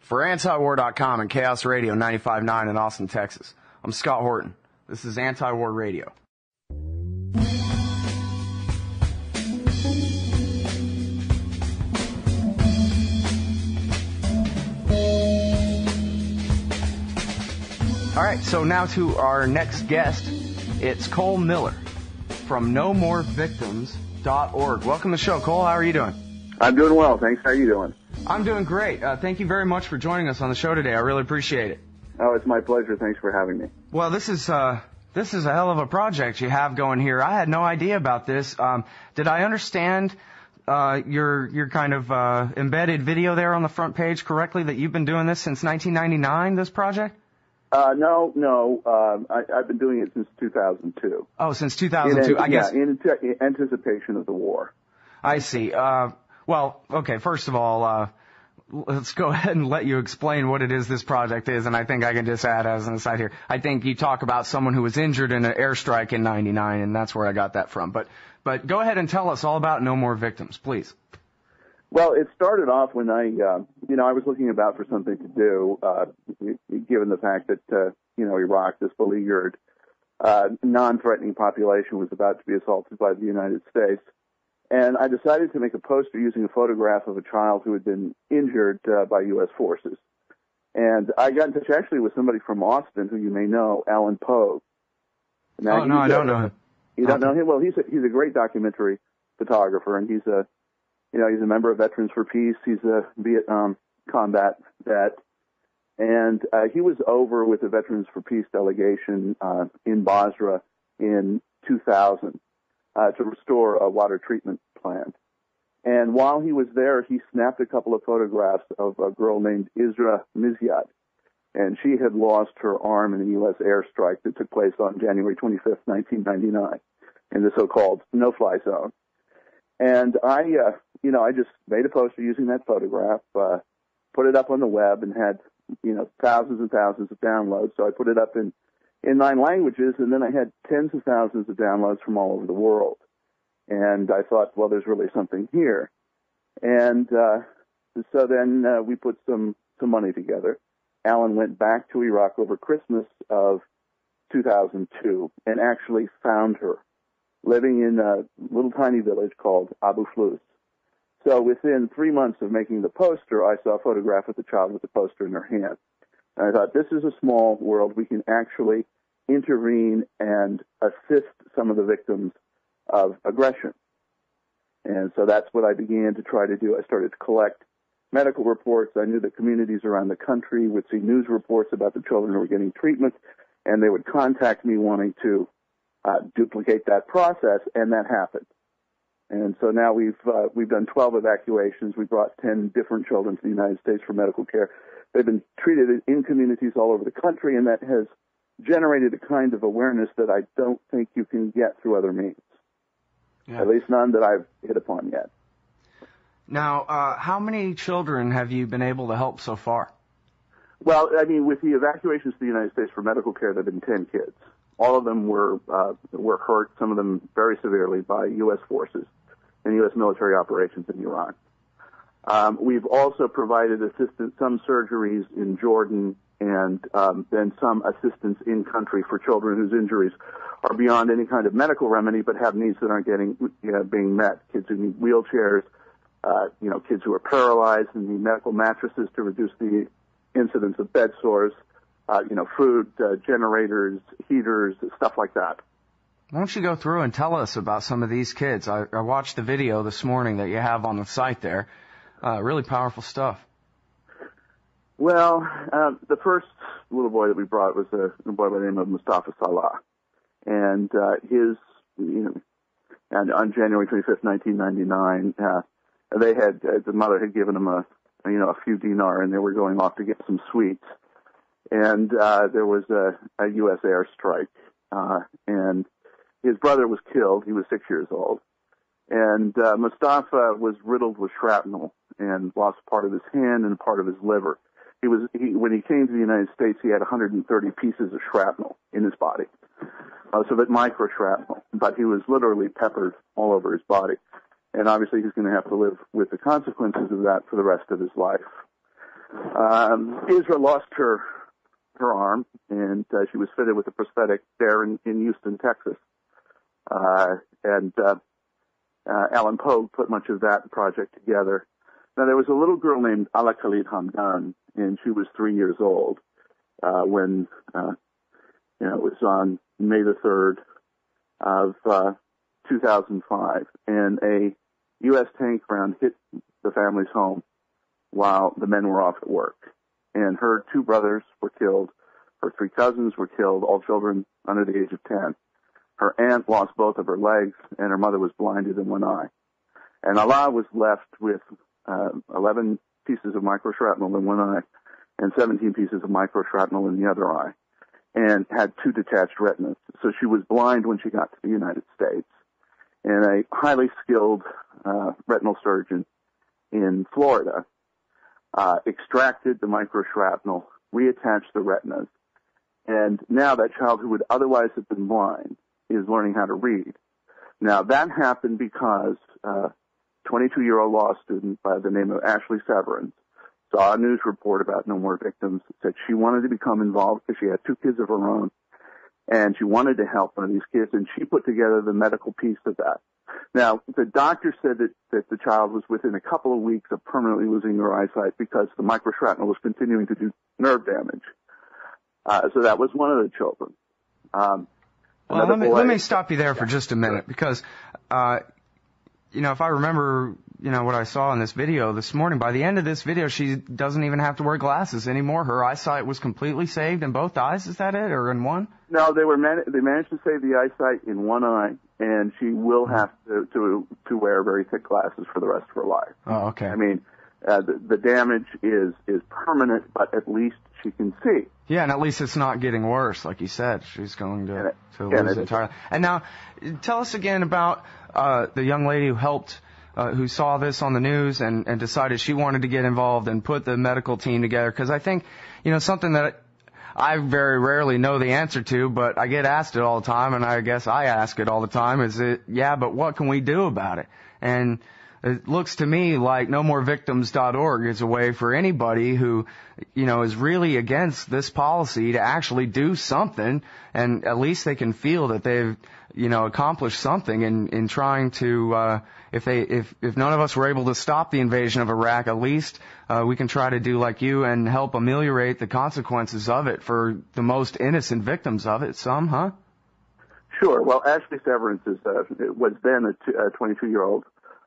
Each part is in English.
For antiwar.com and Chaos Radio 95.9 in Austin, Texas, I'm Scott Horton. This is Anti-War Radio. All right, so now to our next guest. It's Cole Miller from NoMoreVictims.org. Welcome to the show, Cole. How are you doing? I'm doing well, thanks. How are you doing? I'm doing great. Thank you very much for joining us on the show today. I really appreciate it. Oh, it's my pleasure. Thanks for having me. Well, this is a hell of a project you have going here. I had no idea about this. Did I understand your kind of embedded video there on the front page correctly, that you've been doing this since 1999, this project? No. I've been doing it since 2002. Oh, since 2002. I guess. In anticipation of the war. I see. Well, okay, first of all, let's go ahead and let you explain what it is this project is, and I think I can just add as an aside here. I think you talk about someone who was injured in an airstrike in 99, and that's where I got that from. But go ahead and tell us all about No More Victims, please. Well, it started off when I was looking about for something to do, given the fact that, Iraq, this beleaguered, non-threatening population, was about to be assaulted by the United States. And I decided to make a poster using a photograph of a child who had been injured by U.S. forces. And I got in touch actually with somebody from Austin who you may know, Alan Pogue. Now, I don't know him. You don't know him? Well, he's a great documentary photographer, and he's a member of Veterans for Peace. He's a Vietnam combat vet. And he was over with the Veterans for Peace delegation in Basra in 2000. To restore a water treatment plant. And while he was there, he snapped a couple of photographs of a girl named Isra Mizyat. And she had lost her arm in a U.S. airstrike that took place on January 25th, 1999, in the so-called no-fly zone. And I just made a poster using that photograph, put it up on the web, and had, thousands and thousands of downloads. So I put it up in 9 languages, and then I had tens of thousands of downloads from all over the world. And I thought, well, there's really something here. And so then we put some money together. Alan went back to Iraq over Christmas of 2002 and actually found her living in a little tiny village called Abu Flus. So within 3 months of making the poster, I saw a photograph of the child with the poster in her hand. And I thought, this is a small world. We can actually intervene and assist some of the victims of aggression. And so that's what I began to try to do. I started to collect medical reports. I knew that communities around the country would see news reports about the children who were getting treatment, and they would contact me wanting to duplicate that process, and that happened. And so now we've done 12 evacuations. We brought 10 different children to the United States for medical care. They've been treated in communities all over the country, and that has generated a kind of awareness that I don't think you can get through other means. Yeah. At least none that I've hit upon yet. Now, how many children have you been able to help so far? Well, I mean, with the evacuations to the United States for medical care, there have been 10 kids. All of them were hurt, some of them very severely, by U.S. forces and U.S. military operations in Iraq. We've also provided assistance, some surgeries in Jordan, and then some assistance in country for children whose injuries are beyond any kind of medical remedy, but have needs that aren't being met. Kids who need wheelchairs, kids who are paralyzed and need medical mattresses to reduce the incidence of bed sores, food, generators, heaters, stuff like that. Why don't you go through and tell us about some of these kids? I watched the video this morning that you have on the site there. Really powerful stuff. Well, the first little boy that we brought was a boy by the name of Mustafa Salah. And and on January 25th, 1999, the mother had given him a few dinar, and they were going off to get some sweets. And there was a U.S. airstrike, and his brother was killed. He was 6 years old. And Mustafa was riddled with shrapnel and lost part of his hand and part of his liver. When he came to the United States, he had 130 pieces of shrapnel in his body. So that micro shrapnel, but he was literally peppered all over his body. And obviously he's going to have to live with the consequences of that for the rest of his life. Isra lost her arm, and she was fitted with a prosthetic there in Houston, Texas. And Alan Pogue put much of that project together. Now, there was a little girl named Ala Khalid Hamdan, and she was 3 years old when it was on May the 3rd of 2005, and a U.S. tank round hit the family's home while the men were off at work. And her 2 brothers were killed. Her 3 cousins were killed, all children under the age of 10. Her aunt lost both of her legs, and her mother was blinded in one eye. And Allah was left with 11 pieces of microshrapnel in one eye and 17 pieces of microshrapnel in the other eye, and had 2 detached retinas. So she was blind when she got to the United States. And a highly skilled retinal surgeon in Florida extracted the microshrapnel, reattached the retinas, and now that child who would otherwise have been blind is learning how to read. Now, that happened because a 22-year-old law student by the name of Ashley Severance saw a news report about No More Victims, said she wanted to become involved because she had 2 kids of her own, and she wanted to help one of these kids, and she put together the medical piece of that. Now, the doctor said that the child was within a couple of weeks of permanently losing her eyesight because the microshrapnel was continuing to do nerve damage. So that was one of the children. Well, let me stop you there for just a minute, because, if I remember, what I saw in this video this morning, by the end of this video, she doesn't even have to wear glasses anymore. Her eyesight was completely saved in both eyes. Is that it, or in one? No, they managed to save the eyesight in one eye, and she will have to wear very thick glasses for the rest of her life. Oh, okay. I mean, the damage is permanent, but at least she can see. Yeah, and at least it's not getting worse, like you said. She's going to lose entirely. And now, tell us again about the young lady who saw this on the news and decided she wanted to get involved and put the medical team together. Because I think, something that I very rarely know the answer to, but I get asked it all the time, and I guess I ask it all the time, but what can we do about it? And it looks to me like nomorevictims.org is a way for anybody who, is really against this policy to actually do something, and at least they can feel that they've, accomplished something in trying to, if none of us were able to stop the invasion of Iraq, at least we can try to do like you and help ameliorate the consequences of it for the most innocent victims of it. Some, huh? Sure. Well, Ashley Severance was then a 22-year-old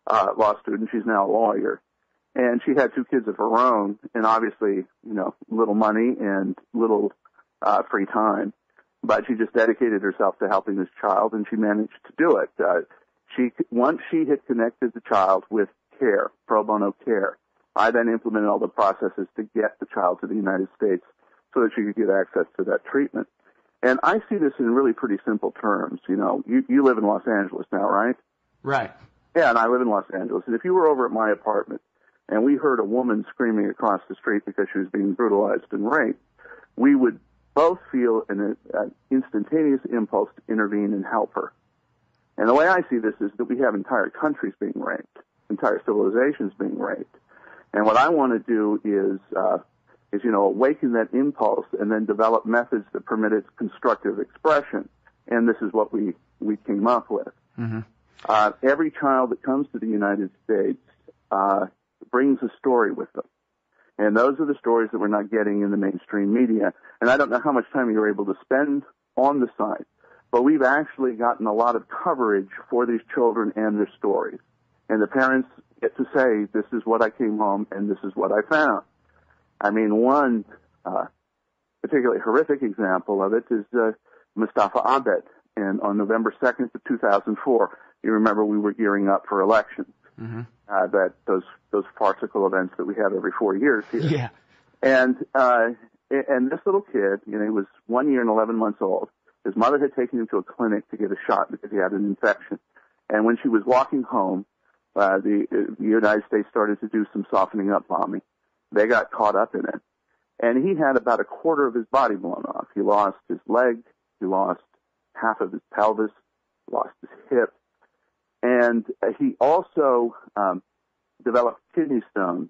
law student. She's now a lawyer, and she had 2 kids of her own, and obviously, little money and little free time. But she just dedicated herself to helping this child, and she managed to do it. Once she had connected the child with care, pro bono care, I then implemented all the processes to get the child to the United States so that she could get access to that treatment. And I see this in really pretty simple terms. You live in Los Angeles now, right? Right. Yeah, and I live in Los Angeles. And if you were over at my apartment and we heard a woman screaming across the street because she was being brutalized and raped, we would both feel an instantaneous impulse to intervene and help her. And the way I see this is that we have entire countries being raped, entire civilizations being raped. And what I want to do is awaken that impulse and then develop methods that permit its constructive expression. And this is what we came up with. Mm-hmm. Every child that comes to the United States brings a story with them. And those are the stories that we're not getting in the mainstream media. And I don't know how much time you're able to spend on the site, but we've actually gotten a lot of coverage for these children and their stories. And the parents get to say, this is what I came home and this is what I found. I mean, one particularly horrific example of it is Mustafa Abed. And on November 2nd of 2004, you remember we were gearing up for elections. Mm-hmm. Those farcical events that we have every 4 years here. Yeah. And this little kid, he was 1 year and 11 months old. His mother had taken him to a clinic to get a shot because he had an infection. And when she was walking home, the United States started to do some softening up bombing. They got caught up in it. And he had about a quarter of his body blown off. He lost his leg. He lost half of his pelvis, lost his hip. And he also developed kidney stones